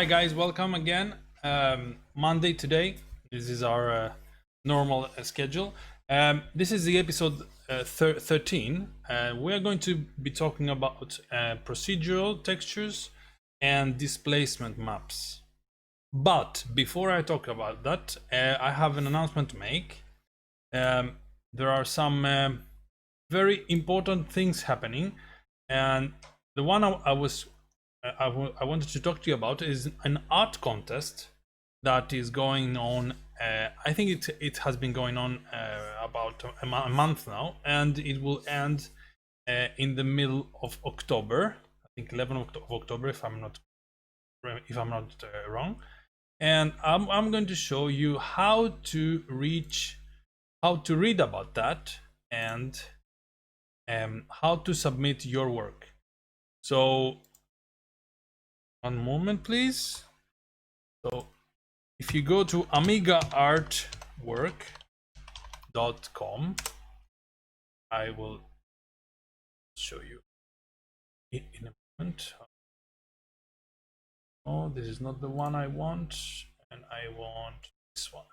guys, welcome again. Monday today. This is our normal schedule. This is the episode 13. We're going to be talking about procedural textures and displacement maps. But before I talk about that, I have an announcement to make. There are some very important things happening, and the one I wanted to talk to you about is an art contest that is going on. I think it has been going on about a month now, and it will end in the middle of October. I think 11th of October, if I'm not wrong. And I'm going to show you how to read about that and how to submit your work. So one moment, please. So if you go to amigaartwork.com, I will show you in a moment. Oh, this is not the one I want, and I want this one.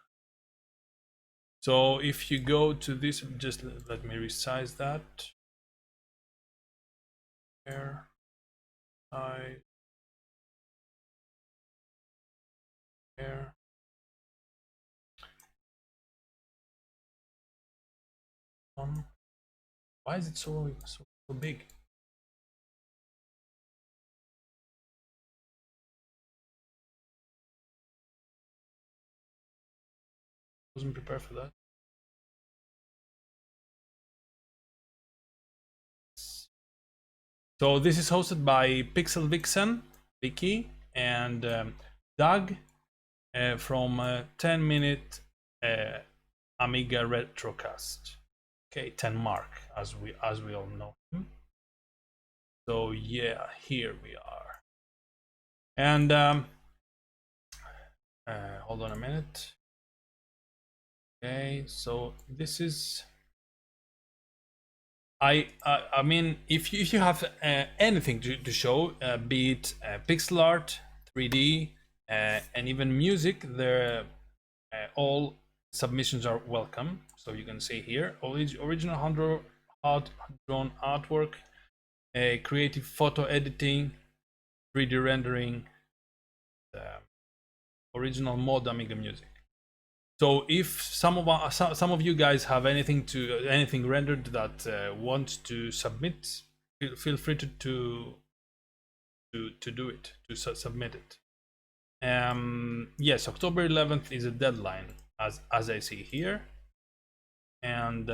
So if you go to this, just let me resize that. There, there. Why is it so big? Wasn't prepared for that. So this is hosted by Pixel Vixen, Vicky, and Doug from 10-minute Amiga Retrocast. Okay, 10 Mark, as we all know him. So yeah, here we are. And hold on a minute. Okay, so this is. I mean, if you have anything to show, be it pixel art, 3D, and even music, they're all submissions are welcome. So you can see here, original hand-drawn artwork, creative photo editing, 3D rendering, original mod Amiga music. So if some of you guys have anything rendered that want to submit, feel free to do it, to submit it. Yes, October 11th is a deadline, as I see here. And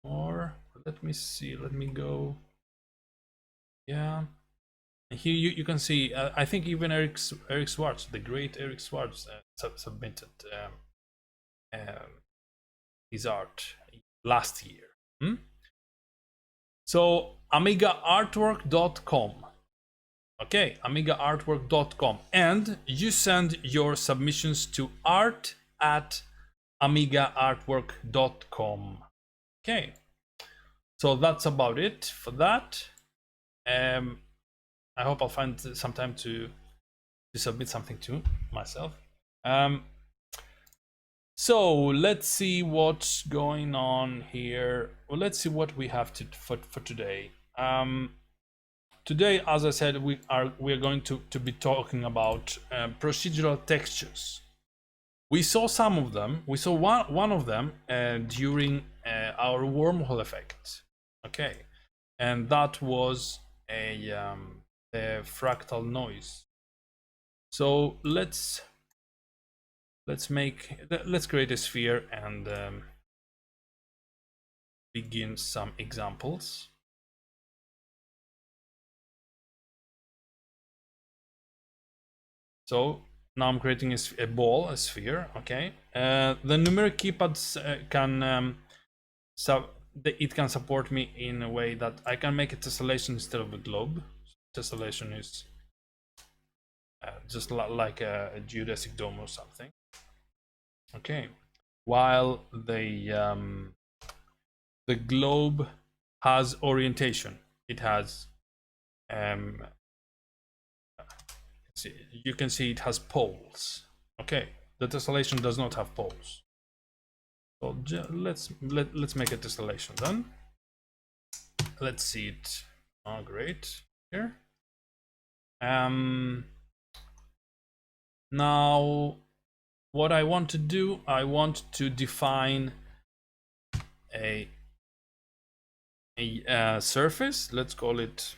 or let me see, let me go. Yeah, here you can see. I think even Eric Schwartz, the great Eric Schwartz, submitted his art last year. So amigaartwork.com. Okay, amigaartwork.com, and you send your submissions to art@amigaartwork.com. Okay, so that's about it for that. I hope I'll find some time to submit something to myself. So let's see what's going on here. Well, let's see what we have for today. Today, as I said, we're going to be talking about procedural textures. We saw some of them. We saw one of them during our wormhole effect. Okay, and that was a fractal noise. So let's create a sphere and begin some examples. So now I'm creating a sphere. Okay, the numeric keypads it can support me in a way that I can make a tessellation instead of a globe. Tessellation is just like a geodesic dome or something. Okay, while the globe has orientation. It has you can see it has poles. Okay, the tessellation does not have poles. So let's make a tessellation then. Let's see it. Oh, great. Here. Now, what I want to do, I want to define a surface. Let's call it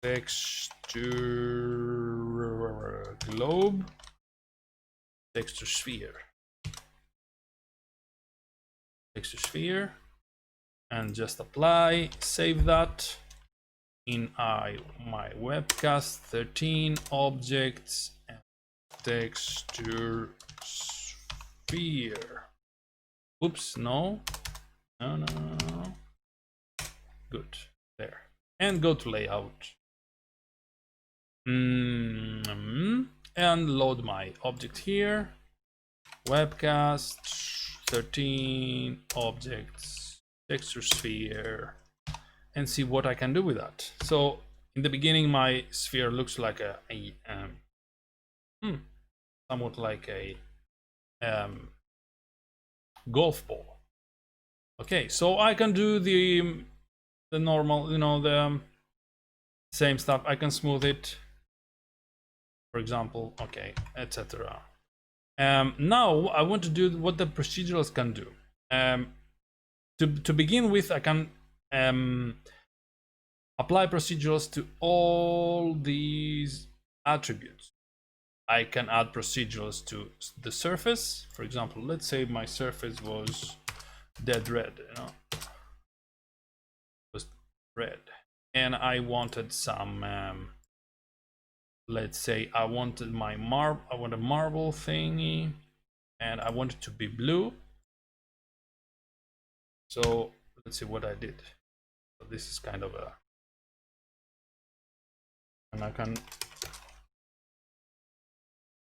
texture globe, texture sphere, and just apply, save that in my webcast 13 objects and texture sphere. Oops, no. Good, there. And go to layout. And load my object here. Webcast 13 objects, texture sphere, and see what I can do with that. So in the beginning, my sphere looks like somewhat like a golf ball. Okay, so I can do the normal, you know, the same stuff. I can smooth it, for example. Okay, etc. Now I want to do what the procedurals can do. To begin with, I can apply procedurals to all these attributes. I can add procedurals to the surface. For example, let's say my surface was dead red, you know, was red, and I wanted some. Let's say I wanted I want a marble thingy, and I want it to be blue. So let's see what I did. So this is kind of a, and I can.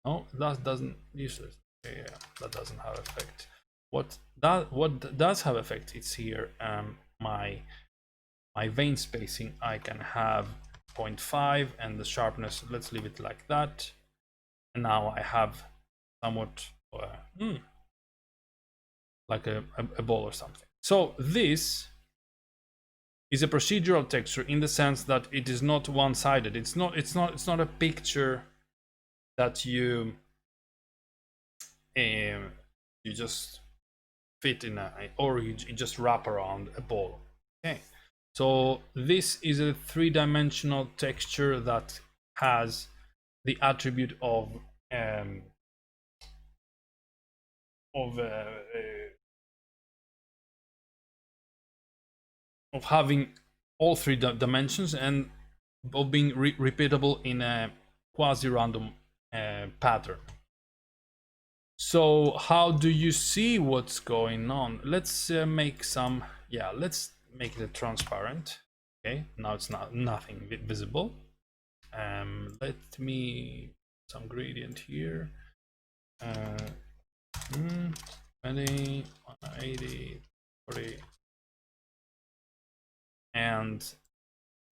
No, that doesn't useless. Yeah, that doesn't have effect. What does have effect? It's here. My vein spacing. I can have 0.5, and the sharpness. Let's leave it like that. And now I have somewhat like a ball or something. So this is a procedural texture in the sense that it is not one-sided. It's not a picture that you just fit in or you just wrap around a ball. Okay, so this is a three-dimensional texture that has the attribute of having all three dimensions and of being repeatable in a quasi-random pattern. So how do you see what's going on? Let's make some, let's make it transparent. Okay, now it's nothing visible. Let me some gradient here. 20, 180, 40, and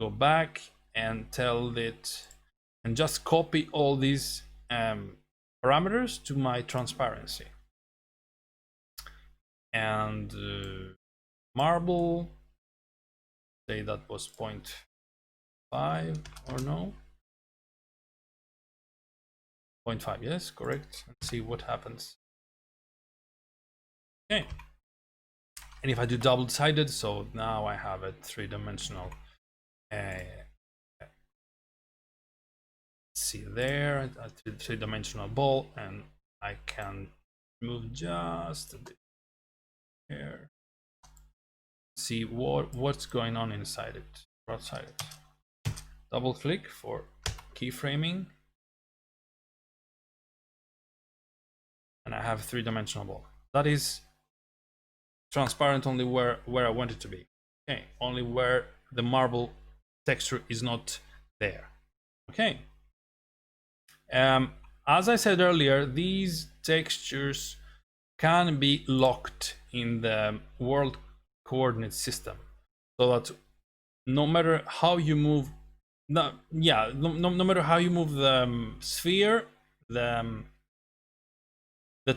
go back and tell it, and just copy all these parameters to my transparency. And marble, say that was 0.5 or no? 0.5, yes, correct. Let's see what happens. Okay. And if I do double-sided, so now I have a three-dimensional. See there, a three-dimensional ball, and I can move just a bit here. See what's going on inside it, outside it. Double-click for keyframing, and I have a three-dimensional ball. That is transparent only where I want it to be. Okay, only where the marble texture is not there. Okay. As I said earlier, these textures can be locked in the world coordinate system, so that no matter how you move no matter how you move the sphere, the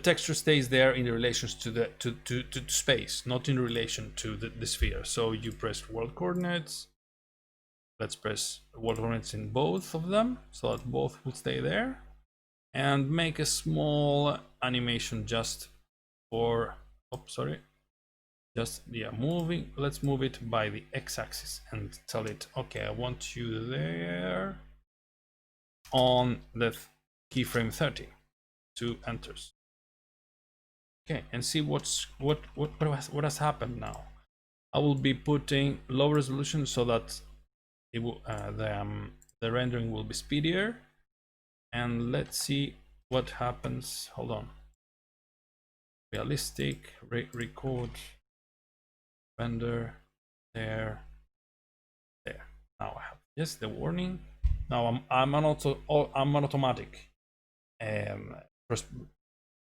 texture stays there in relation to the to space, not in relation to the sphere. So you press world coordinates. Let's press world coordinates in both of them so that both will stay there, and make a small animation just for, just, yeah, moving. Let's move it by the x-axis and tell it, okay, I want you there on the keyframe 30. 2 enters. Okay, and see what has happened now. I will be putting low resolution so that it will, the rendering will be speedier. And let's see what happens. Hold on. Realistic, record, render, there. Now I have, yes, the warning. Now I'm on automatic.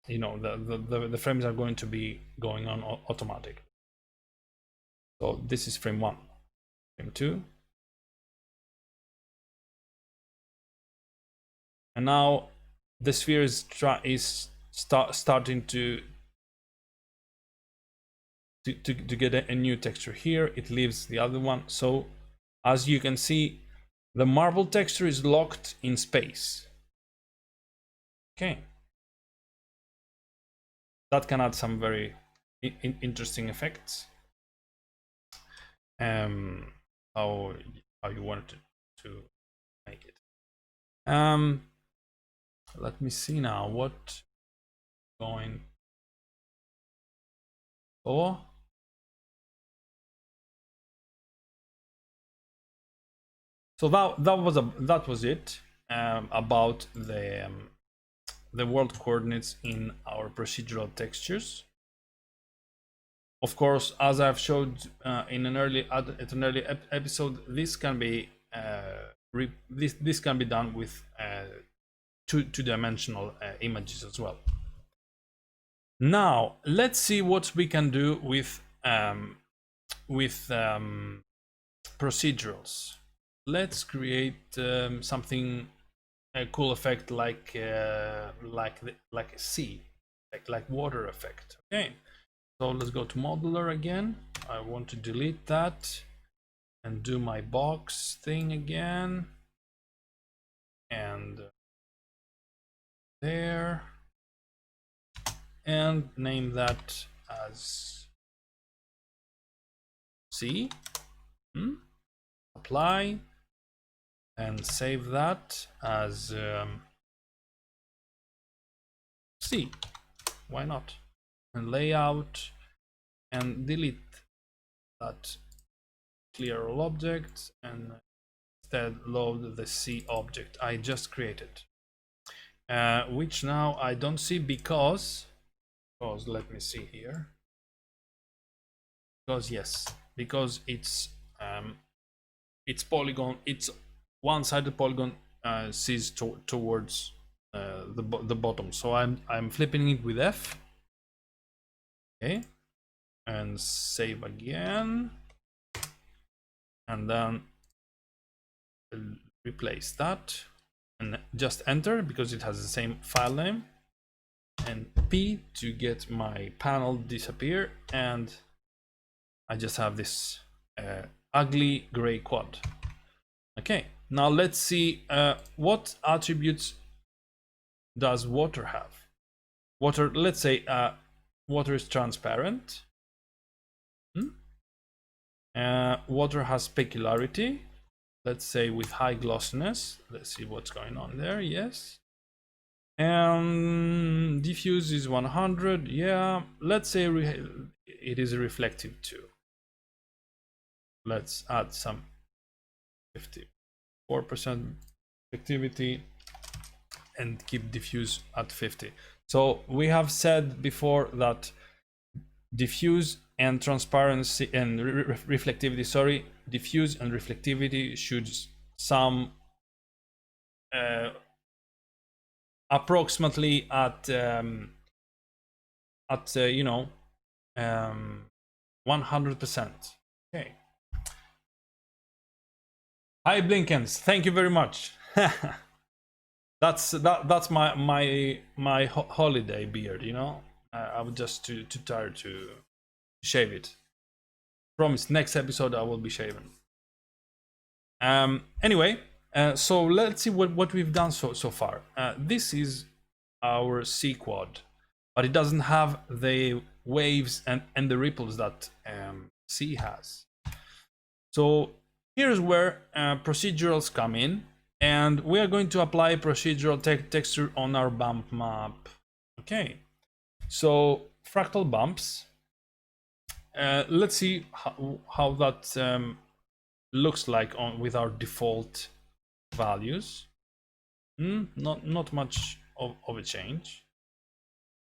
You know, the frames are going to be going on automatic. So this is frame 1, frame 2, and now the sphere is starting to get a new texture here. It leaves the other one. So as you can see, the marble texture is locked in space. Okay, that can add some very interesting effects. How you want to make it. Let me see now what going. Oh, so that was it about the world coordinates in our procedural textures. Of course, as I've showed in an early episode, this can be this can be done with two-dimensional images as well. Now let's see what we can do with procedurals. Let's create something, a cool effect like a sea, like water effect. Okay, so let's go to modeler again. I want to delete that and do my box thing again, and there, and name that as C. Apply and save that as C. Why not? And layout, and delete that clear all objects, and instead load the C object I just created, which now I don't see because let me see here, because yes, because it's polygon, it's one-sided polygon sees towards the bottom. So I'm flipping it with F. Okay, and save again, and then replace that and just enter because it has the same file name, and P to get my panel disappear, and I just have this ugly gray quad. Okay, now let's see what attributes does water have. Water, let's say water is transparent. Water has specularity, let's say with high glossiness. Let's see what's going on there. Yes. And diffuse is 100. Yeah, let's say it is reflective too. Let's add some 54% activity and keep diffuse at 50. So we have said before that diffuse and transparency and reflectivity, sorry, diffuse and reflectivity should sum approximately at you know, 100%. Okay. Hi Blinkens, thank you very much. That's my holiday beard, you know. I was just too tired to shave it. Promise, next episode I will be shaven. Anyway, so let's see what we've done so far. This is our C quad, but it doesn't have the waves and the ripples that C has. So here's where procedurals come in, and we are going to apply procedural texture on our bump map. Okay, so fractal bumps. Let's see how that looks like with our default values. Not much of a change.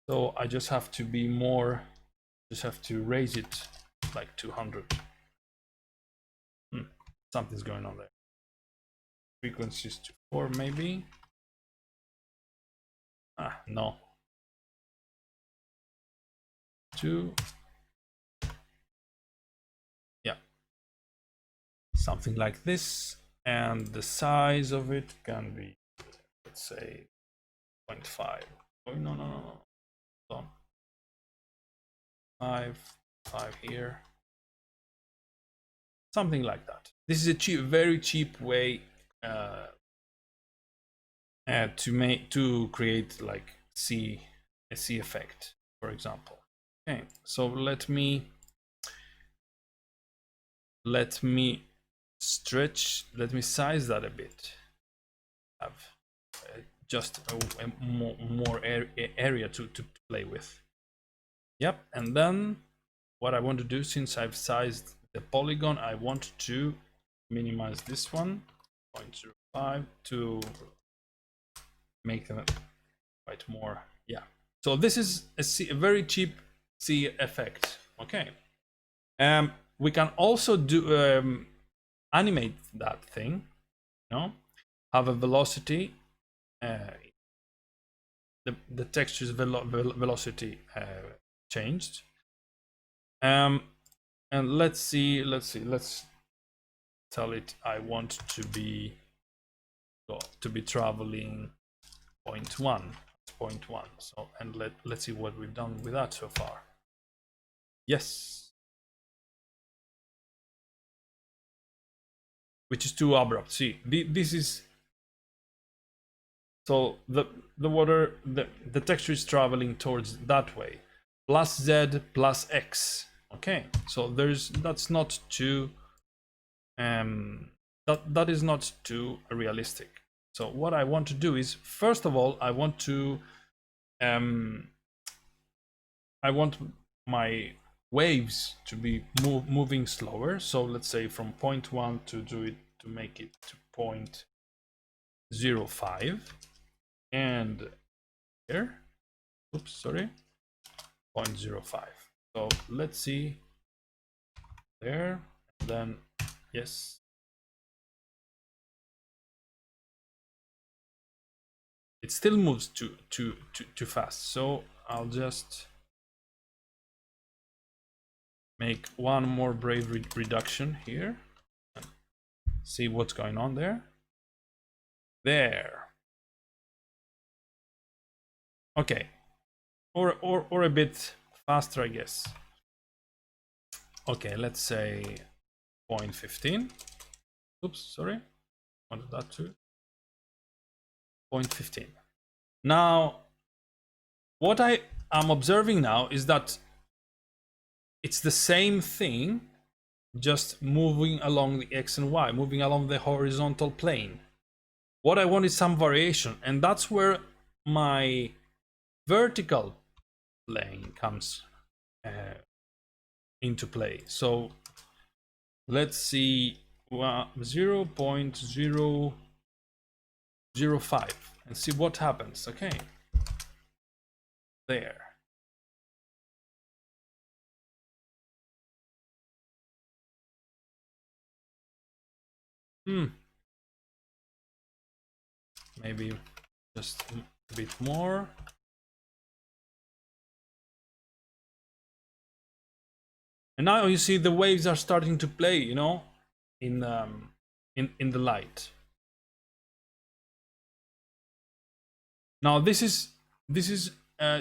So I just have to be more, just have to raise it like 200. Something's going on there. Frequencies to 4 maybe. No. 2. Yeah. Something like this. And the size of it can be, let's say, 0.5. Oh, no. Hold on. 5 here. Something like that. This is a very cheap way to create like a C effect, for example. Okay, so let me stretch, let me size that a bit. Have just a more area to play with. Yep, and then what I want to do, since I've sized the polygon, I want to minimize this one 0.05 to make them quite more. Yeah, so this is a very cheap C effect. Okay, we can also do animate that thing, you know, have a velocity, the texture's velocity changed, and let's tell it I want to be traveling 0.1. So, and let's see what we've done with that so far. Yes, which is too abrupt. See, this is, so the water, the texture is traveling towards that way, plus Z plus X. Okay, so that's not too that is not too realistic. So what I want to do is, first of all, I want my waves to be moving slower. So let's say from 0.1 to make it to 0.05, and here, oops, sorry, 0.05. So let's see there, and then yes, it still moves too fast. So I'll just make one more brave reduction here and see what's going on there. Okay, or a bit faster, I guess. Okay, let's say 0.15. Oops, sorry, wanted that too. 0.15. Now what I am observing now is that it's the same thing, just moving along the X and Y, moving along the horizontal plane. What I want is some variation, and that's where my vertical plane comes into play. So let's see, 0.005 and see what happens. Okay, there. Maybe just a bit more. And now you see the waves are starting to play, you know, in in the light. Now this is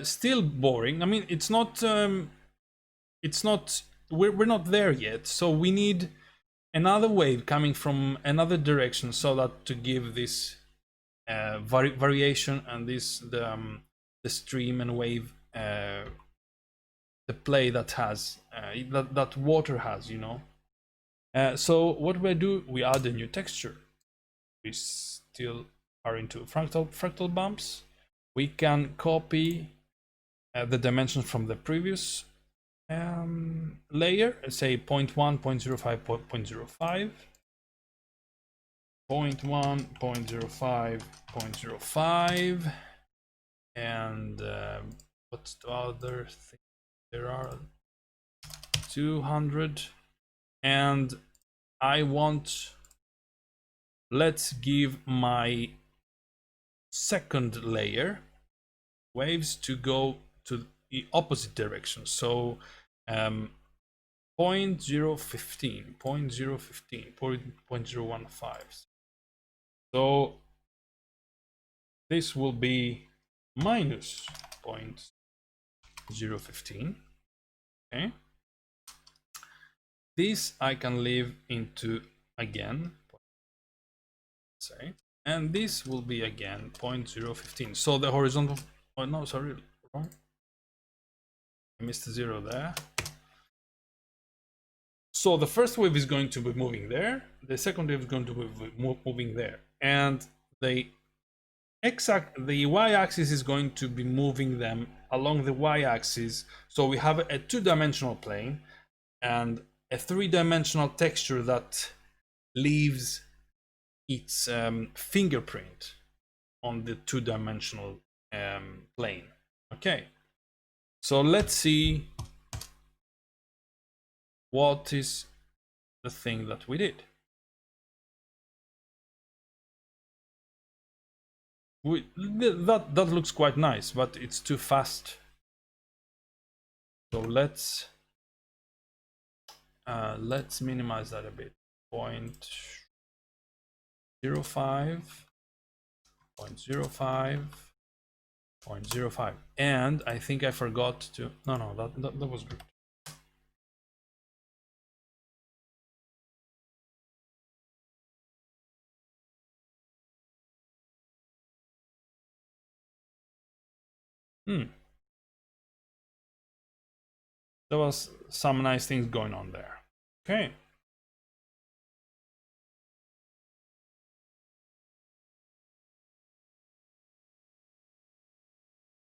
still boring. I mean, it's not we're not there yet, so we need another wave coming from another direction so that to give this variation and this the stream and wave the play that has that water has, you know. So what we do, we add a new texture. We still are into fractal bumps. We can copy the dimensions from the previous layer, say 0.1, 0.05, 0.05, 0.1, 0.05, 0.05, and what's the other thing? There are 200, and I want, let's give my second layer waves to go to the opposite direction. So 0.015, 0.015, 0.015. So this will be minus 0.015. Okay. This I can leave into again, say, and this will be again 0.015. So the horizontal, oh no, sorry, wrong. I missed a zero there. So the first wave is going to be moving there, the second wave is going to be moving there, and the y-axis is going to be moving them along the y-axis. So we have a two-dimensional plane and a three-dimensional texture that leaves its fingerprint on the two-dimensional plane. Okay, so let's see what is the thing that we did. That looks quite nice, but it's too fast. So let's minimize that a bit. 0.05, 0.05, 0.05, and I think I forgot to. No, that was good. There was some nice things going on there. Okay.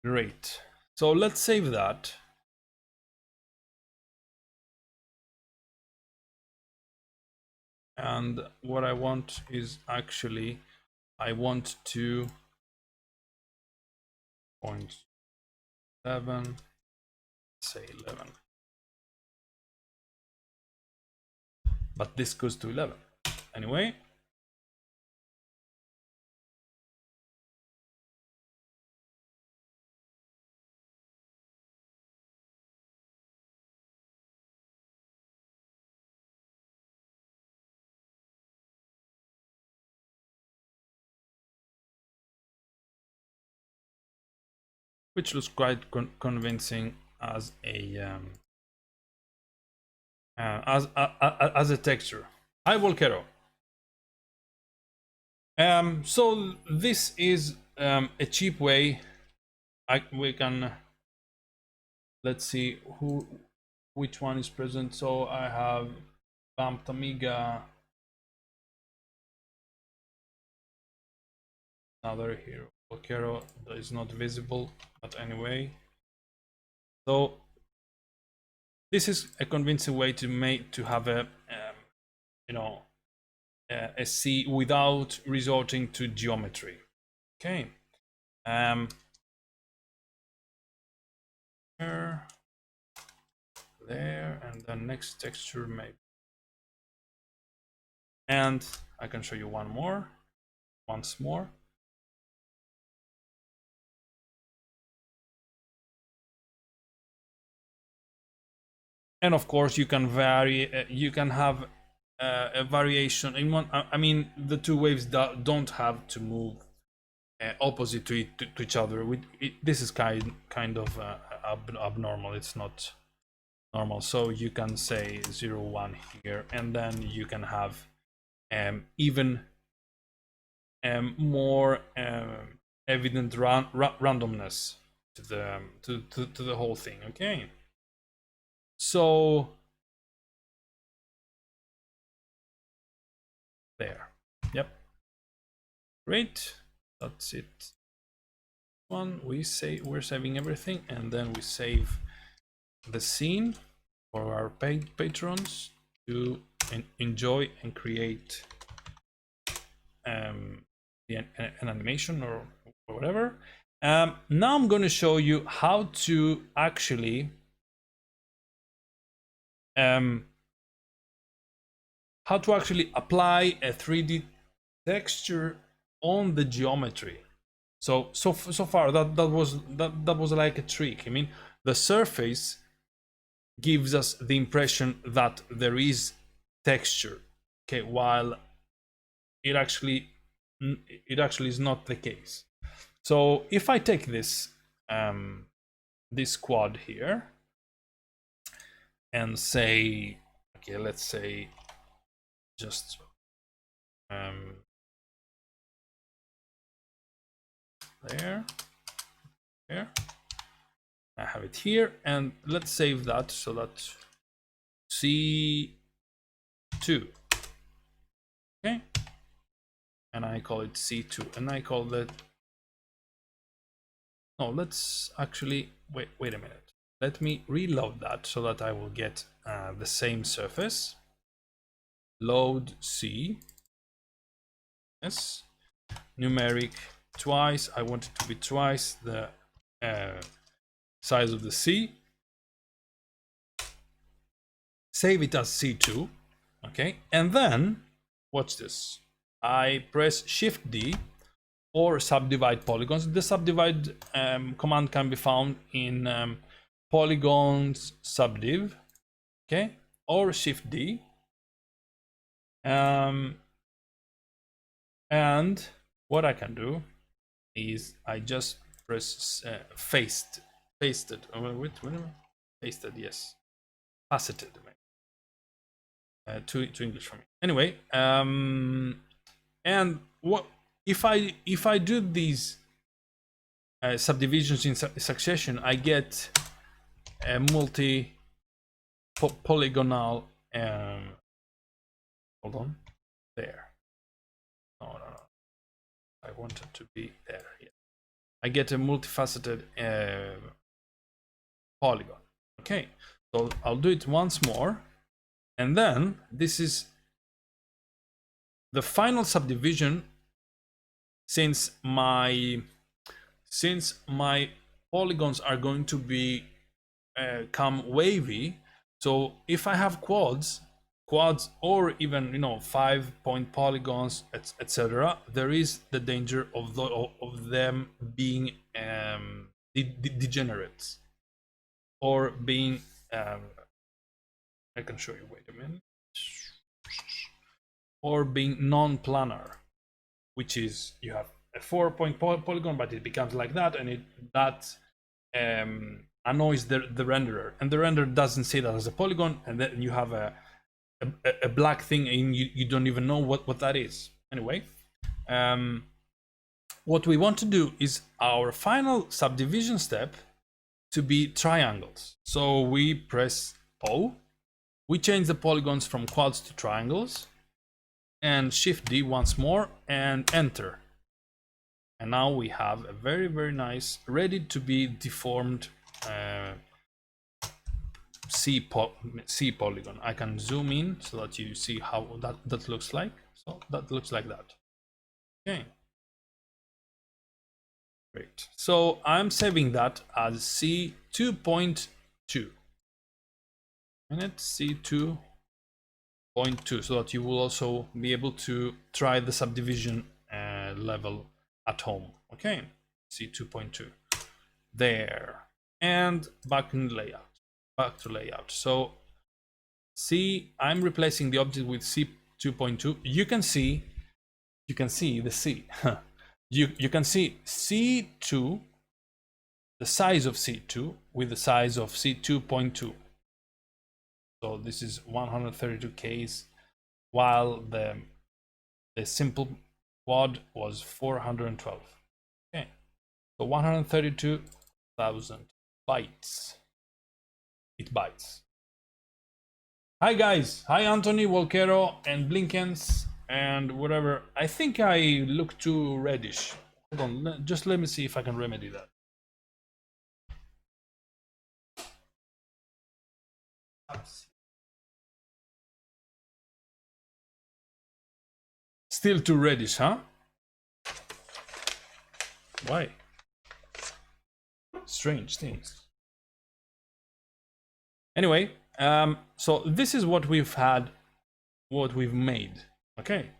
Great. So let's save that. And what I want is actually, I want to 0.7, say 11. But this goes to 11. Anyway. Which looks quite convincing as a as a texture. Hi Volcaro. So this is a cheap way. We can, let's see which one is present. So I have bumped Amiga, another here, Volcaro that is not visible, but anyway. So this is a convincing way to have a you know, a C without resorting to geometry. Okay. There, and the next texture maybe. And I can show you once more. And of course, you can vary. You can have a variation in one. I mean, the two waves don't have to move opposite to each other. This is kind of abnormal. It's not normal. So you can say 0, 1 here, and then you can have even more evident randomness to the whole thing. Okay, so there. Yep, great. That's it. We're saving everything, and then we save the scene for our patrons to enjoy and create an animation or whatever. Now I'm going to show you how to actually apply a 3D texture on the geometry. So far that was like a trick. I mean, the surface gives us the impression that there is texture, okay, while it actually is not the case. So if I take this this quad here and say, okay, let's say just there, I have it here, and let's save that. So that's C2, okay, and I call it C2, and I call that, no, let's actually wait a minute, let me reload that so that I will get the same surface. Load C, yes, numeric twice, I want it to be twice the size of the C. Save it as C2, okay, and then watch this. I press Shift D or subdivide polygons. The subdivide command can be found in polygons subdiv, okay, or Shift D. And what I can do is I just press pasted. Oh, wait, pasted, yes, faceted. To English for me. Anyway, and what if I do these subdivisions in succession? I get a polygonal. Hold on, there. No. I want it to be there. Yeah. I get a multifaceted polygon. Okay, so I'll do it once more. And then this is the final subdivision, since my polygons are going to be come wavy. So if I have quads or even 5-point polygons, etc., there is the danger of them being degenerates or being I can show you, wait a minute, or being non-planar, which is you have a 4-point polygon, but it becomes like that, and that annoys the renderer, and the renderer doesn't see that as a polygon, and then you have a black thing, and you don't even know what that is. Anyway, what we want to do is our final subdivision step to be triangles. So we press O. We change the polygons from quads to triangles, and Shift D once more and enter. And now we have a very, very nice, ready to be deformed C polygon. I can zoom in so that you see how that looks like. So that looks like that. Okay. Great. So I'm saving that as C2.2. And it's C2.2, so that you will also be able to try the subdivision level at home. Okay, C2.2 there, and back to layout. So C, I'm replacing the object with C2.2. You can see the C. you can see C2, the size of C2 with the size of C2.2. So this is 132 Ks, while the simple quad was 412. Okay, so 132,000 bytes. It bytes. Hi guys, hi Anthony, Volquero, and Blinkens, and whatever. I think I look too reddish. Hold on, just let me see if I can remedy that. Still too reddish, huh? Why? Strange things. Anyway, so this is what we've had, what we've made. Okay,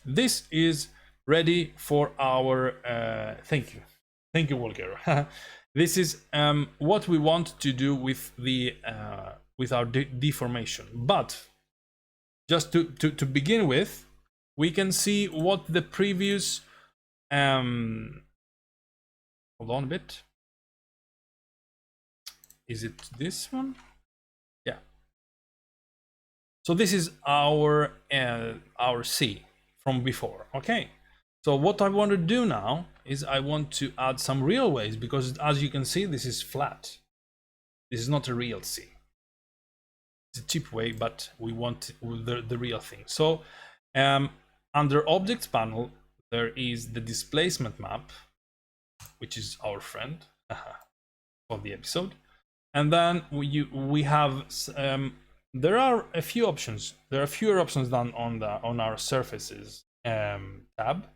this is ready for our thank you Volker. This is what we want to do with the with our deformation. But just to begin with, we can see what the previous hold on a bit. Is it this one? Yeah. So this is our C from before. Okay. So what I want to do now is I want to add some real ways, because as you can see, this is flat. This is not a real C. It's a cheap way, but we want the real thing. So under Objects panel, there is the Displacement Map, which is our friend of the episode. And then we have there are a few options. There are fewer options than on our Surfaces tab,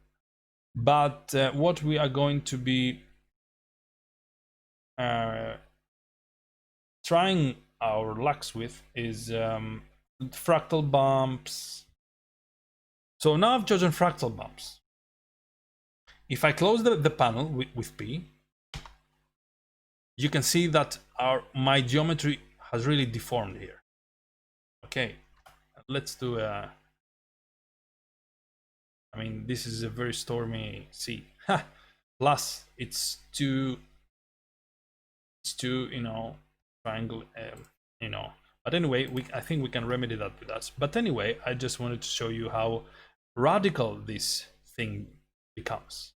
but what we are going to be trying our lucks with is fractal bumps. So now I've chosen fractal bumps. If I close the panel with P, you can see that my geometry has really deformed here. Okay, let's do a. I mean, this is a very stormy sea. Plus, it's too, you know, triangle, you know. But anyway, I think we can remedy that with us. But anyway, I just wanted to show you how radical this thing becomes.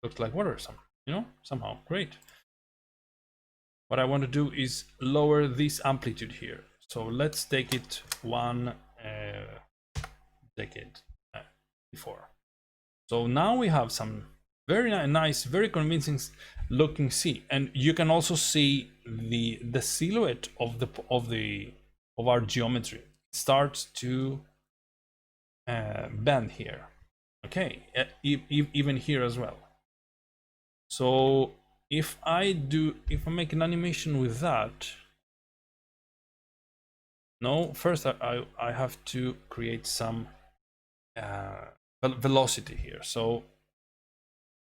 Looks like water, somehow. Great. What I want to do is lower this amplitude here. So let's take it one decade before. So now we have some very nice, very convincing looking sea, and you can also see the silhouette of our geometry. It starts to bend here. Okay, even here as well. So if I make an animation with that, no, first I have to create some velocity here. So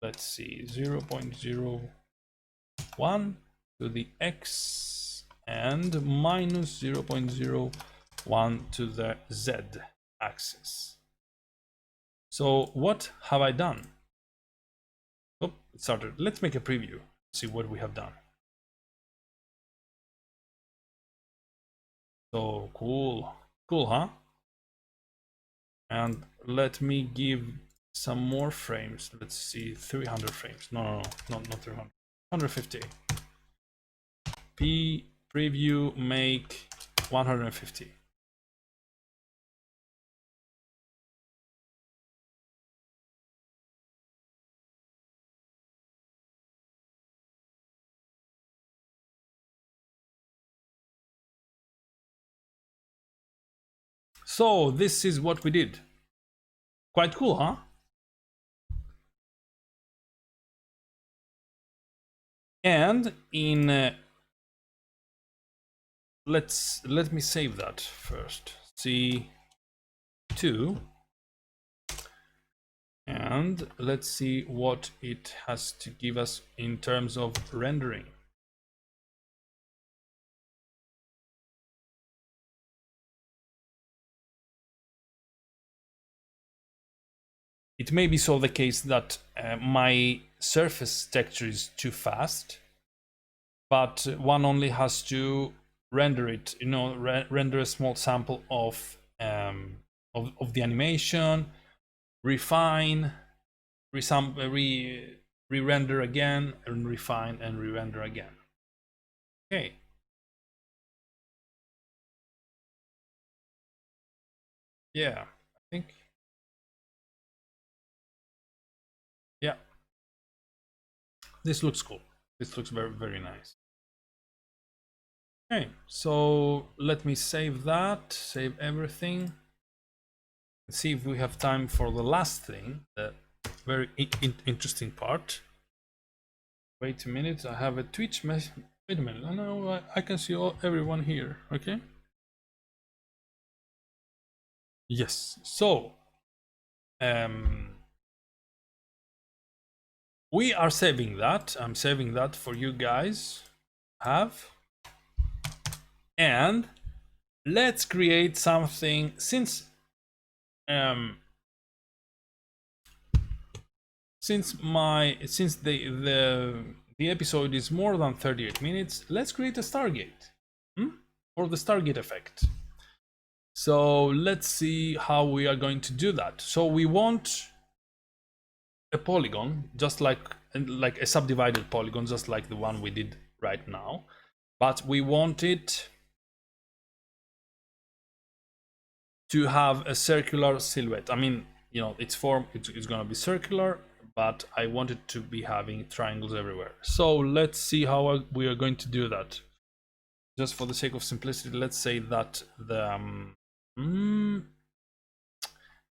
let's see, 0.01 to the x and minus 0.01 to the z axis. So what have I done? Oh, it started. Let's make a preview, see what we have done. So cool, huh? And let me give some more frames. Let's see, 300 frames. No, not 300. 150. P preview make 150. So this is what we did. Quite cool, huh? And in let me save that first. C2, and let's see what it has to give us in terms of rendering. it may be so the case that my surface texture is too fast, but one only has to render it, render a small sample of the animation, refine, re-render again, and refine and re-render again. Okay. Yeah, I think. Yeah. This looks cool. This looks very, very nice. Okay, so let me save that, save everything. Let's see if we have time for the last thing, the very interesting part. Wait a minute, I have a Twitch message. Wait a minute, oh no, I can see everyone here, okay? Yes, so we are saving that. I'm saving that for you guys. And let's create something since the episode is more than 38 minutes, let's create a Stargate or the Stargate effect. So let's see how we are going to do that. So we want a polygon, just like a subdivided polygon, just like the one we did right now, but we want it to have a circular silhouette. I mean, its form, it's going to be circular, but I want it to be having triangles everywhere. So let's see how we are going to do that. Just for the sake of simplicity, let's say that the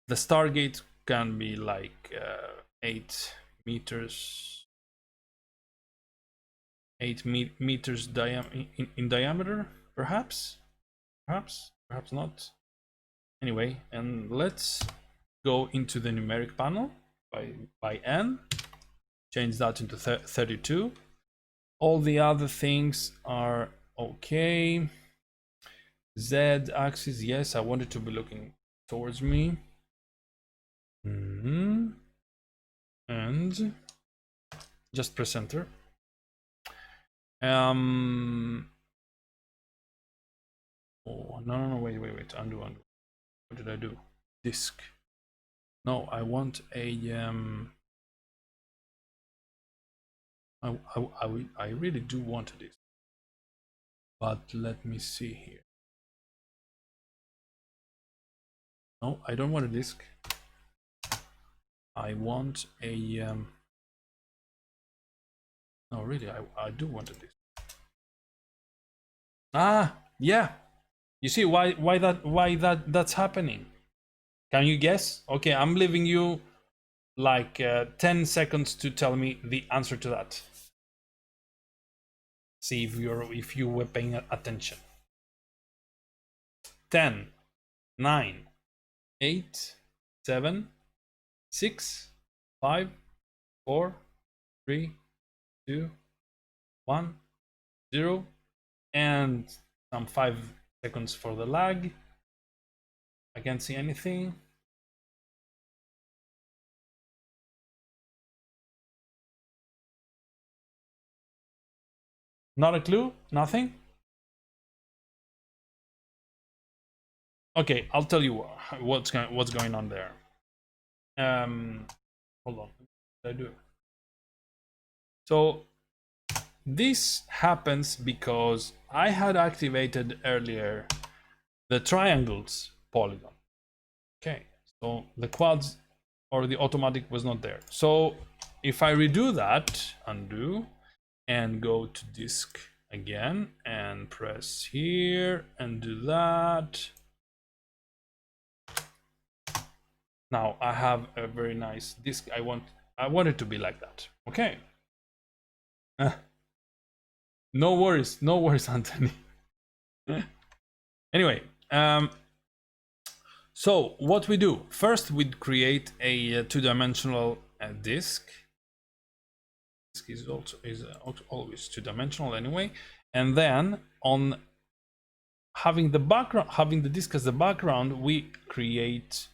Stargate can be like 8 meters in diameter, perhaps not. Anyway, and let's go into the numeric panel by n, change that into 32. All the other things are okay. Z axis, yes, I want it to be looking towards me. And just press enter. Oh, no, wait, undo. What did I do? Disk. No, I want a I really do want a disk, but let me see here. No, I don't want a disk. I want a no, really, I do want a disk. Ah, yeah. You see why that's happening? Can you guess? Okay, I'm leaving you like 10 seconds to tell me the answer to that. See if you were paying attention. 10, 9, 8, 7, 6, 5, 4, 3, 2, 1, 0, and some 5 seconds for the lag. I can't see anything. Not a clue? Nothing? Okay, I'll tell you what's going on there. Hold on. What did I do? So this happens because I had activated earlier the triangles polygon. Okay, so the quads or the automatic was not there. So if I redo that, undo, and go to disk again and press here and do that, now I have a very nice disk. I want it to be like that. Okay. No worries, Anthony. Anyway, so what we do first, we'd create a two-dimensional disk. Disk is always two-dimensional anyway, and then on having the disk as the background, we create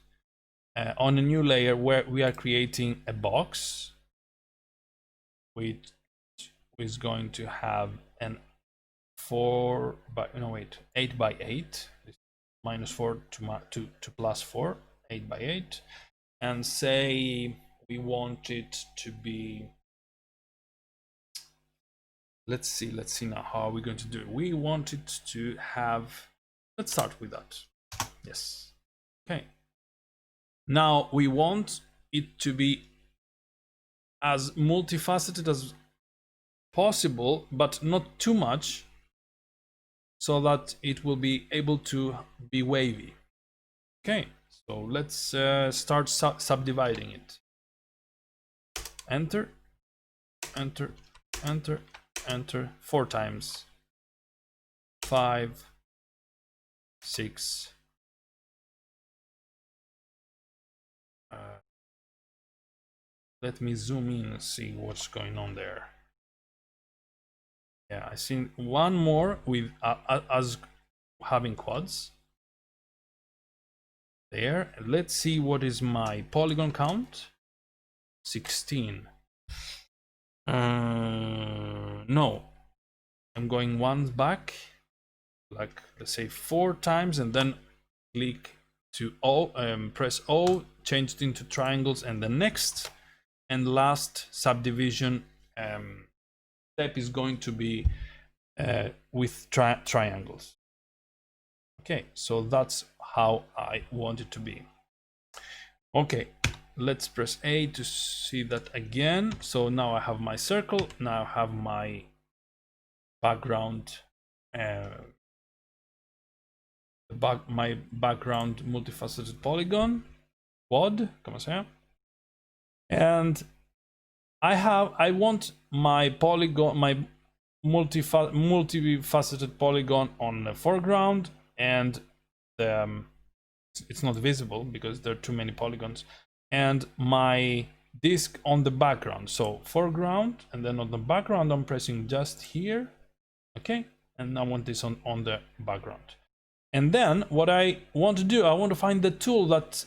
on a new layer where we are creating a box which is going to have an 8 by 8, -4 to +4, 8 by 8, and say we want it to be, let's see now how are we going to do it. We want it to have, let's start with that. Yes. Okay. Now we want it to be as multifaceted as possible, but not too much, so that it will be able to be wavy. Okay, so let's start subdividing it. Enter, enter, enter, enter 4 times. 5, 6. Let me zoom in and see what's going on there. Yeah, I see one more with us having quads. There. Let's see what is my polygon count. 16. No, I'm going one back, like let's say 4 times, and then click to O, press O, change it into triangles, and the next and last subdivision step is going to be with triangles. Okay, so that's how I want it to be. Okay, let's press A to see that again. So now I have my circle, now I have my background, my background multifaceted polygon, quad, come on, and I want my polygon, my multifaceted polygon on the foreground, and it's not visible because there are too many polygons, and my disk on the background. So foreground, and then on the background I'm pressing just here. Okay, and I want this on the background. And then what I want to do, I want to find the tool that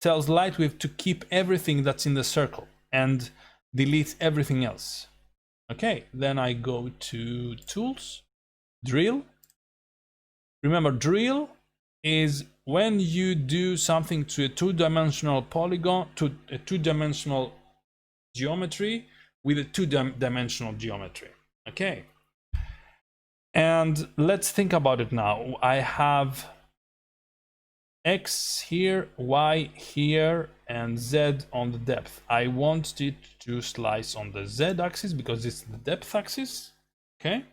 tells Lightwave to keep everything that's in the circle and delete everything else. Okay, then I go to tools, drill. Remember, drill is when you do something to a 2-dimensional polygon, to a 2-dimensional geometry with a 2-dimensional geometry. Okay, and let's think about it now. I have X here, Y here, and Z on the depth. I want it to slice on the Z axis because it's the depth axis. Okay,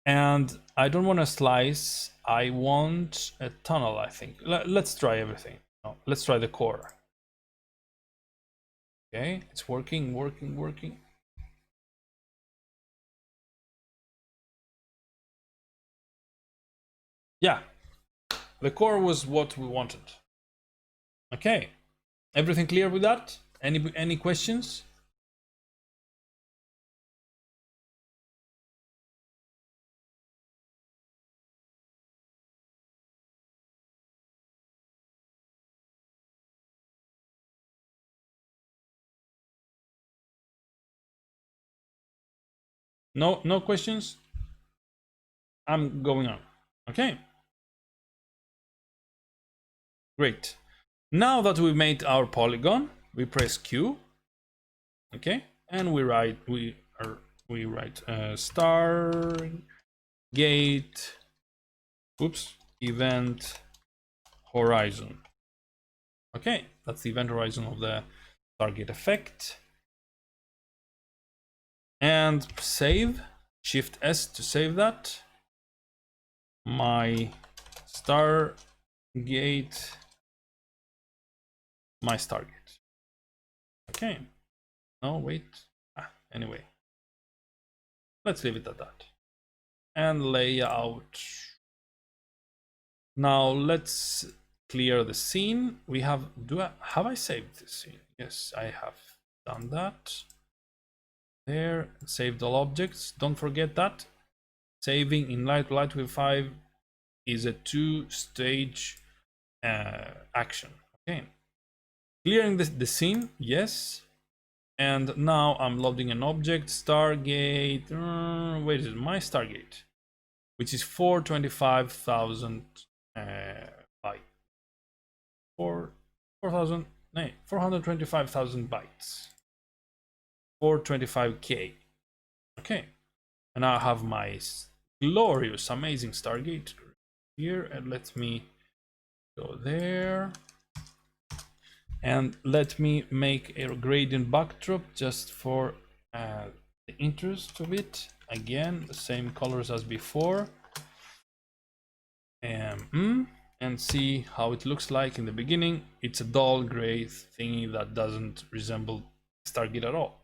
and I don't want to slice, I want a tunnel, I think. Let's try everything. No, let's try the core. Okay, it's working. Yeah, the core was what we wanted. Okay, everything clear with that? Any questions? No questions? I'm going on. Okay, great. Now that we've made our polygon, we press Q. Okay, and we write star gate, event horizon. Okay, that's the event horizon of the target effect. And save, Shift S to save that. My star gate, my star gate. Okay, no, wait. Anyway, let's leave it at that. And layout. Now let's clear the scene. We have, have I saved the scene? Yes, I have done that. There, saved all objects. Don't forget that saving in Lightwave 5 is a 2-stage action. Okay, clearing the scene, yes. And now I'm loading an object, Stargate. Where is it? My Stargate, which is 425,000 bytes. 425,000 bytes. 425K. Okay, and I have my glorious, amazing Stargate here, and let me go there. And let me make a gradient backdrop just for the interest of it. Again, the same colors as before. And see how it looks like in the beginning. It's a dull gray thingy that doesn't resemble Stargate at all.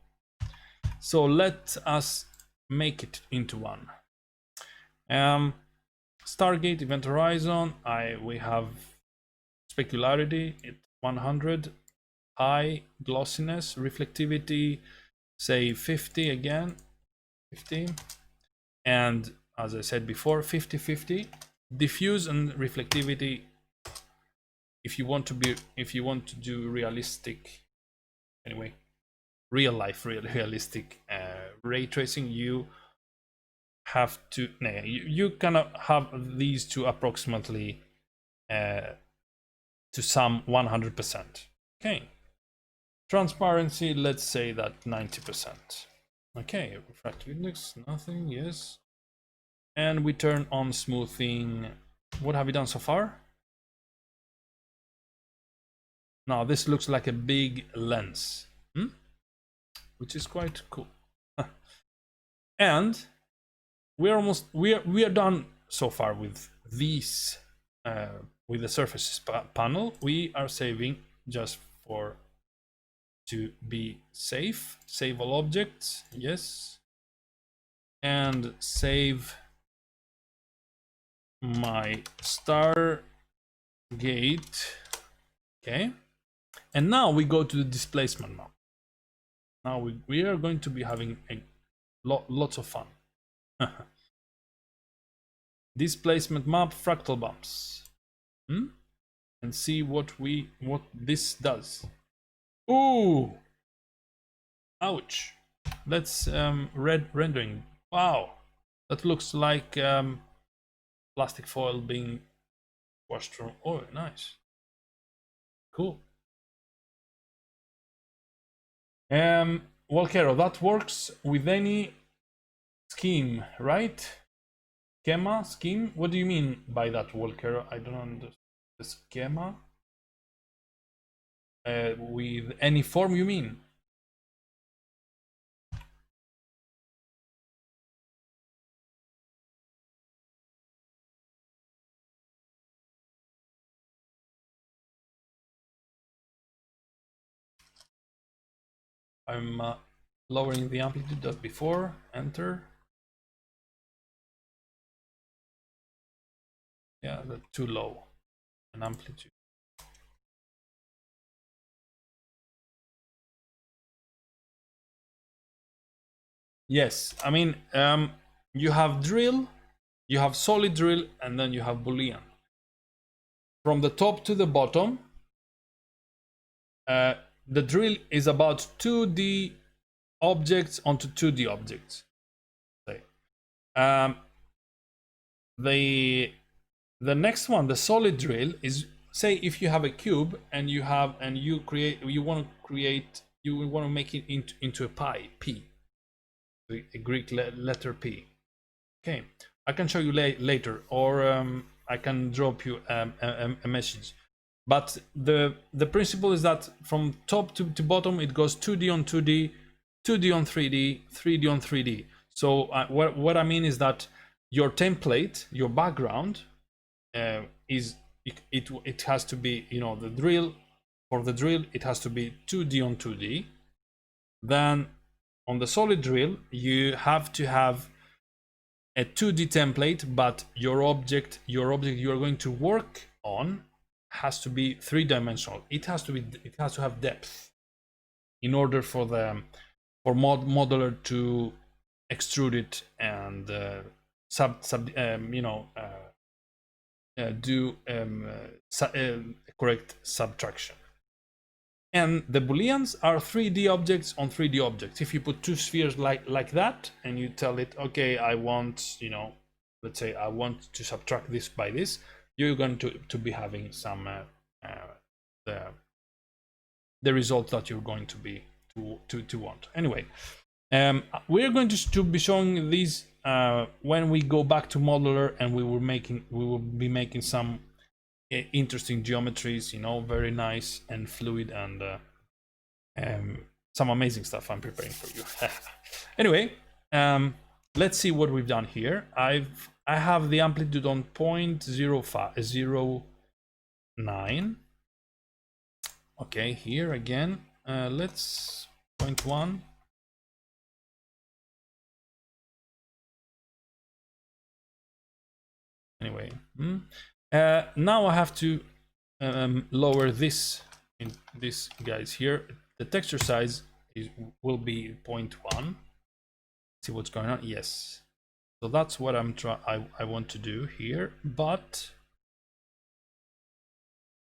So let us make it into one. Stargate event horizon. We have specularity at 100, high glossiness, reflectivity, say 50 again, 50, and as I said before, 50-50. Diffuse and reflectivity. If you want to do realistic, anyway, real life, realistic ray tracing, you have to, you cannot have these two approximately to some 100%. Okay. Transparency, let's say that 90%. Okay, refractive index, nothing, yes. And we turn on smoothing. What have we done so far? Now this looks like a big lens, which is quite cool. And we're almost, we are done so far with these, with the surfaces panel. We are saving just for to be safe. Save all objects, yes, and save my Stargate. Okay, and now we go to the displacement map. Now we are going to be having lots of fun. Displacement map, fractal bumps, and see what this does. Ooh, ouch. Let's rendering. Wow, that looks like plastic foil being washed through. Oh, nice, cool. Volcaro, that works with any scheme, right? Schema, scheme? What do you mean by that, Volcaro? I don't understand. The schema? With any form, you mean? I'm lowering the amplitude as before. Enter. Yeah, that's too low an amplitude. Yes, I mean, you have drill, you have solid drill, and then you have Boolean. From the top to the bottom, the drill is about 2D objects onto 2D objects. The next one, the solid drill, is, say if you have a cube and you want to make it into a p, a Greek letter P. Okay, I can show you later, or I can drop you a message. But the principle is that from top to bottom it goes 2D on 2D, 2D on 3D, 3D on 3D. So what I mean is that your template, your background, it has to be, the drill, for the drill it has to be 2D on 2D. Then on the solid drill you have to have a 2D template, but your object you are going to work on has to be three-dimensional. It has to have depth in order for modeler to extrude it and do correct subtraction. And the booleans are 3D objects on 3D objects. If you put two spheres like that, and you tell it, okay, I want, let's say I want to subtract this by this, you're going to be having some the result that you're going to be to want. Anyway, we're going to be showing these when we go back to modeler, and we will be making some interesting geometries, very nice and fluid, and some amazing stuff I'm preparing for you. Anyway, let's see what we've done here. I have the amplitude on 0.09. Okay, here again, let's 0.1. Anyway, now I have to lower this guys here. The texture size will be 0.1. See what's going on. Yes, so that's what I want to do here, but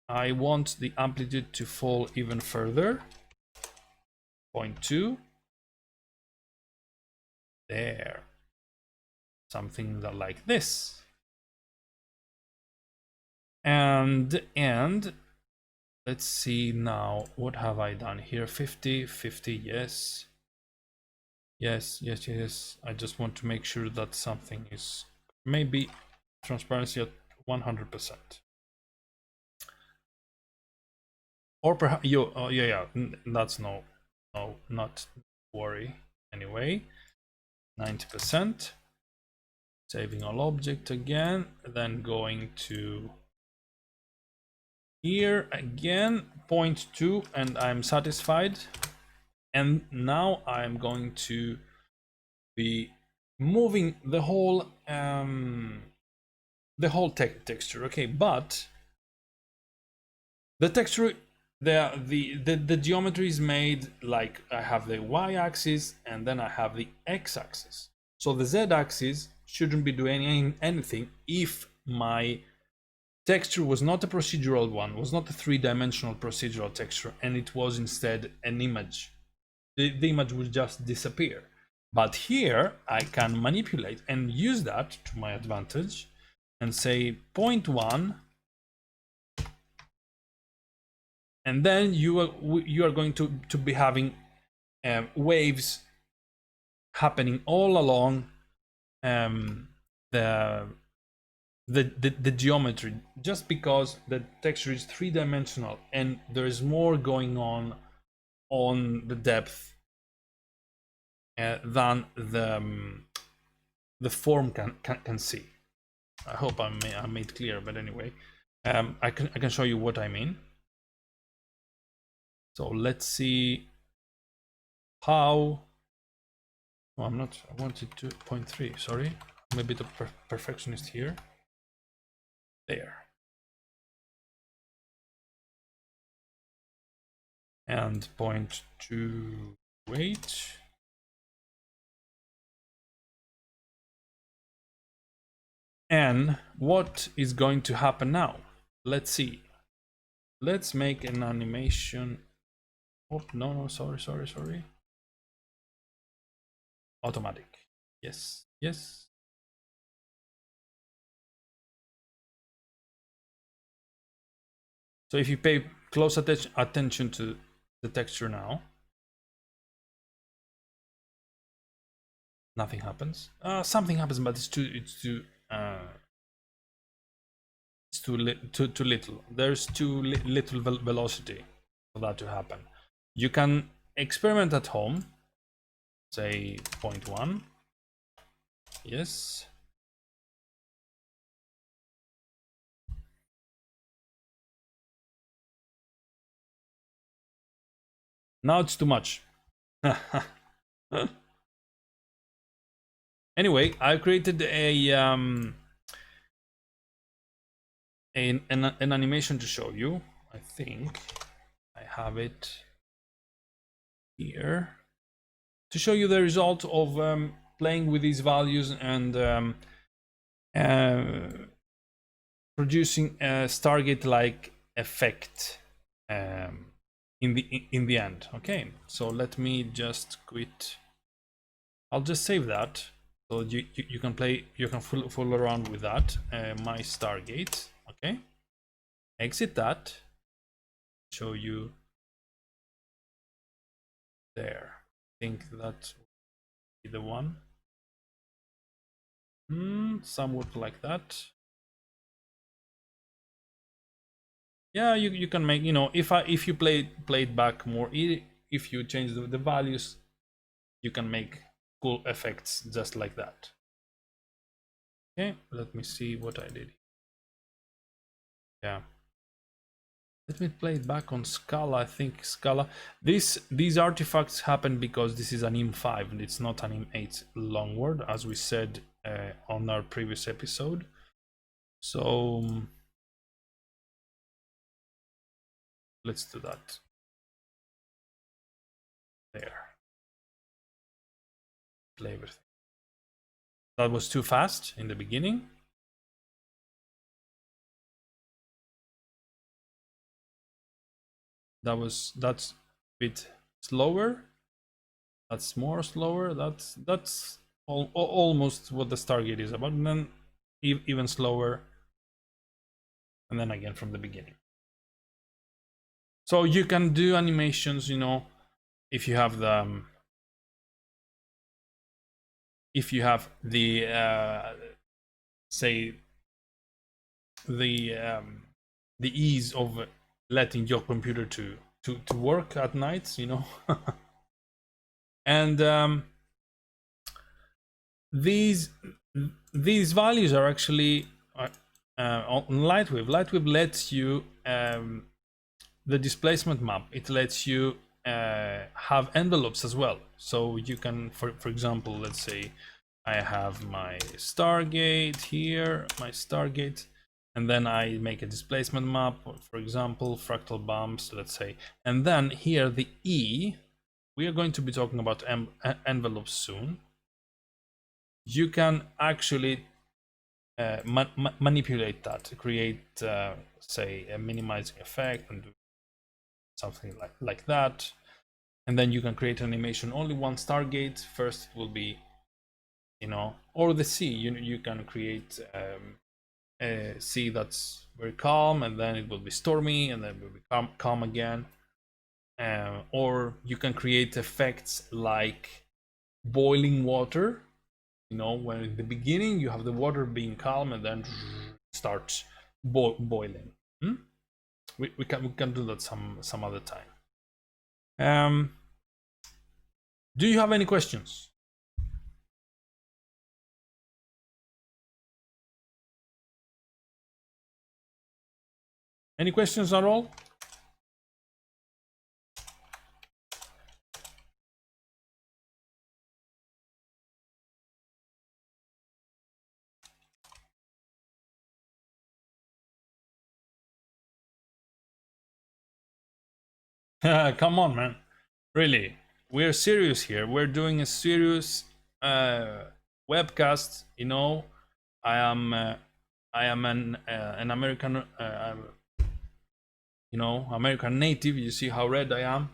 I want the amplitude to fall even further. 0.2. There, something like this. And let's see now, what have I done here? 50, yes. Yes. I just want to make sure that something is, maybe transparency at 100%. Or perhaps, yeah, that's no, not worry. Anyway, 90%. Saving all object again, then going to here again, 0.2, and I'm satisfied. And now I'm going to be moving the whole texture. Okay, but the texture, the geometry is made like I have the y-axis and then I have the x-axis. So the z-axis shouldn't be doing anything if my texture was not a procedural one, was not a three-dimensional procedural texture, and it was instead an image. The image would just disappear. But here I can manipulate and use that to my advantage and say 0.1, and then you are going to be having waves happening all along the geometry, just because the texture is three-dimensional and there is more going on the depth than the form can see. I hope I made clear, but anyway, I can show you what I mean. So let's see how. Oh, I'm not. I wanted 2.3. Sorry, I'm a bit of perfectionist here. There. And 0.2. Wait. And what is going to happen now? Let's see. Let's make an animation. Oh, no, sorry. Automatic. Yes. So if you pay close attention to the texture now, nothing happens. Something happens, but it's too little. There's too little velocity for that to happen. You can experiment at home. Say 0.1. Yes. Now it's too much. Anyway, I created an animation to show you. I think I have it here to show you the result of playing with these values and producing a Stargate-like effect in the end. Okay, so let me just quit. I'll just save that, so you can play, you can fool around with that. My Stargate. Okay, exit that. Show you there. I think that will be the one. Somewhat like that. Yeah, you can make, you know, if you play it back more, if you change the values, you can make cool effects just like that. Okay, let me see what I did. Yeah, let me play it back on Scala. I think Scala, these artifacts happen because this is an IM5 and it's not an IM8 long word, as we said on our previous episode. So let's do that. There, play everything. That was too fast in the beginning. That's a bit slower. That's more slower. That's almost what the Stargate is about, and then even slower, and then again from the beginning. So you can do animations, you know, if you have the say the ease of letting your computer to work at night, you know. And these values are actually on Lightwave. Lightwave lets you the displacement map. It lets you have envelopes as well. So you can, for example, let's say I have my Stargate here, my Stargate, and then I make a displacement map, for example, fractal bumps, let's say, and then here the E. We are going to be talking about envelopes soon. You can actually manipulate that to create, say, a minimizing effect and do something like that. And then you can create an animation only one Stargate. First it will be, you know, or the sea. You can create a sea that's very calm, and then it will be stormy, and then it will be calm again. Or you can create effects like boiling water. You know, when in the beginning you have the water being calm and then starts boiling. We can do that some other time. Do you have any questions? Any questions at all? Come on, man. Really, we're serious here. We're doing a serious webcast. You know, I am an American, you know, American native. You see how red I am.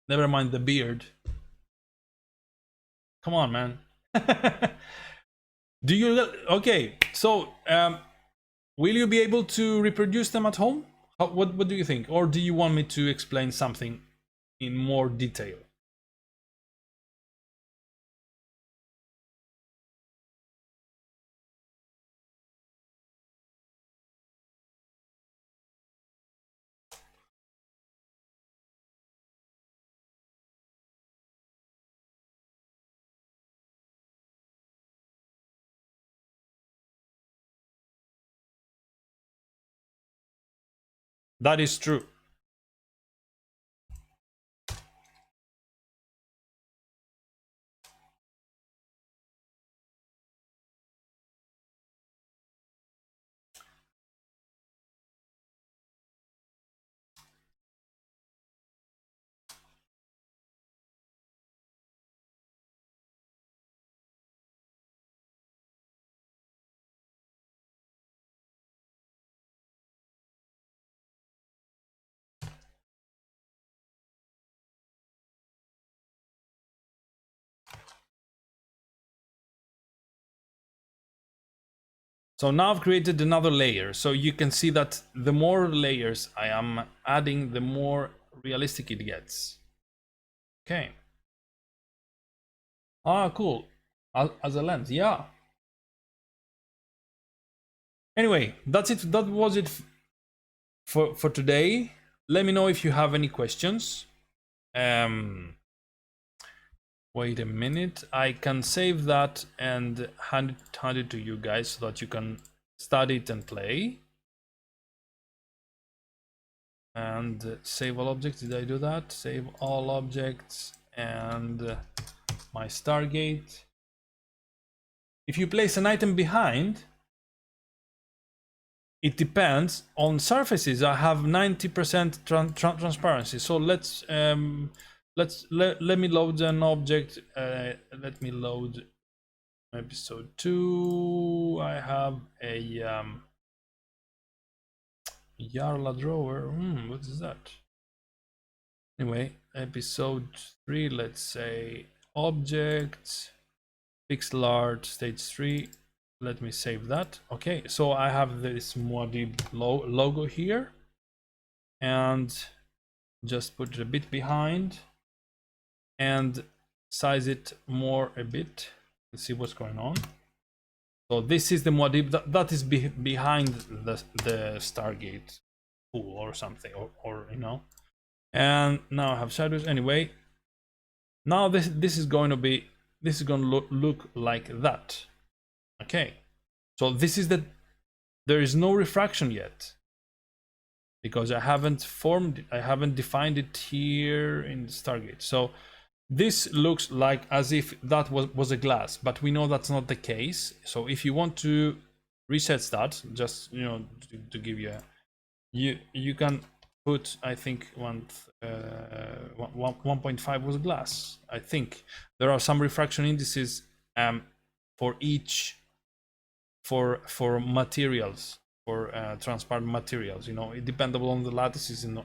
Never mind the beard. Come on, man. Do you okay? So, will you be able to reproduce them at home? What do you think? Or do you want me to explain something in more detail? That is true. So now I've created another layer. So you can see that the more layers I am adding, the more realistic it gets. Okay. Ah, cool. As a lens, yeah. Anyway, that's it. That was it for today. Let me know if you have any questions. Wait a minute. I can save that and hand it to you guys so that you can study it and play. And save all objects. Did I do that? Save all objects and my Stargate. If you place an item behind, it depends on surfaces. I have 90% transparency. So let me load an object. Let me load episode 2. I have a Yarla drawer. What is that? Anyway, episode 3. Let's say objects, pixel art, stage 3. Let me save that. Okay, so I have this Muadib logo here, and just put it a bit behind and size it more a bit. Let's see what's going on. So this is the Muadib that is behind the Stargate pool or something, or you know. And now I have shadows. Anyway, now this is going to look like that. Okay, so this is there is no refraction yet because I haven't defined it here in the Stargate. So this looks like as if that was a glass, but we know that's not the case. So if you want to reset that, just to give you you can put, I think 1.5 was glass. I think there are some refraction indices for each for materials, for transparent materials, it dependable on the lattices in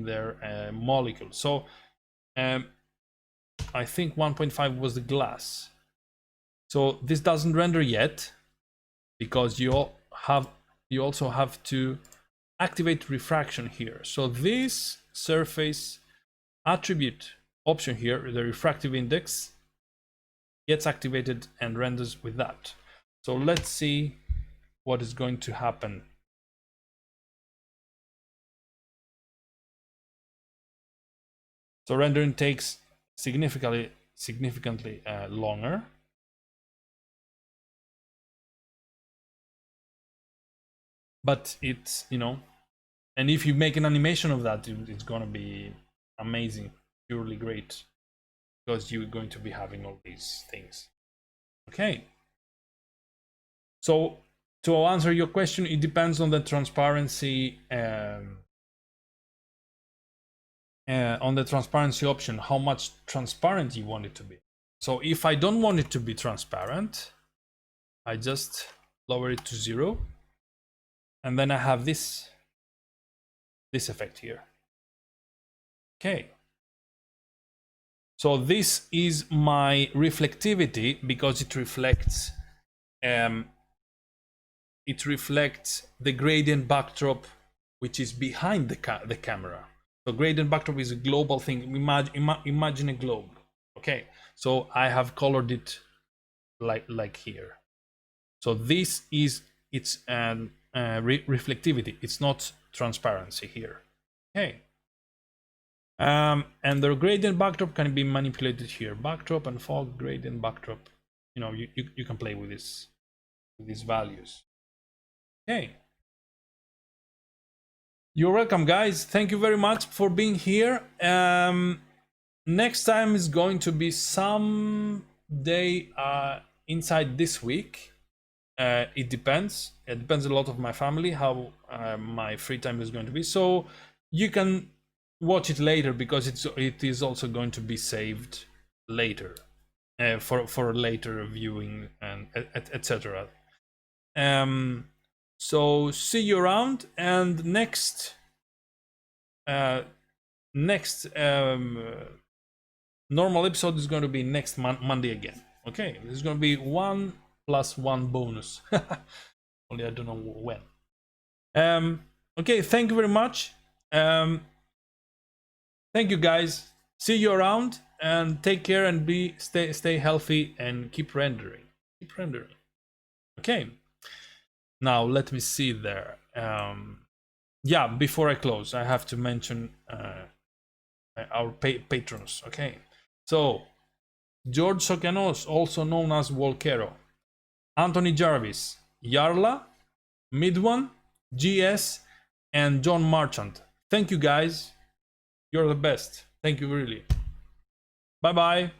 their molecule. So I think 1.5 was the glass. So this doesn't render yet because you also have to activate refraction here. So this surface attribute option here, the refractive index, gets activated and renders with that. So let's see what is going to happen. So rendering takes significantly longer. But it's, and if you make an animation of that, it's going to be amazing, purely great, because you're going to be having all these things. Okay. So to answer your question, it depends on the transparency option, how much transparent you want it to be. So if I don't want it to be transparent, I just lower it to 0, and then I have this effect here. Okay. So this is my reflectivity because it reflects the gradient backdrop which is behind the camera. So gradient backdrop is a global thing. Imagine a globe. Okay, so I have colored it like here. So this is its reflectivity. It's not transparency here. Okay. And the gradient backdrop can be manipulated here. Backdrop and fog, gradient backdrop. You can play with these values. Okay. You're welcome, guys. Thank you very much for being here. Next time is going to be some day inside this week. It depends. It depends a lot of my family, how my free time is going to be. So you can watch it later because it is also going to be saved later for later viewing and etc. So see you around, and next normal episode is going to be next Monday again. Okay, this is going to be 1+1 bonus. Only I don't know when. Okay, thank you very much. Thank you guys. See you around and take care and stay healthy and keep rendering. Keep rendering. Okay. Now let me see there. Yeah, before I close, I have to mention our patrons. Okay. So George Socanos, also known as Volcaro, Anthony Jarvis, Yarla, Midone, GS, and John Marchant. Thank you guys. You're the best. Thank you really. Bye bye.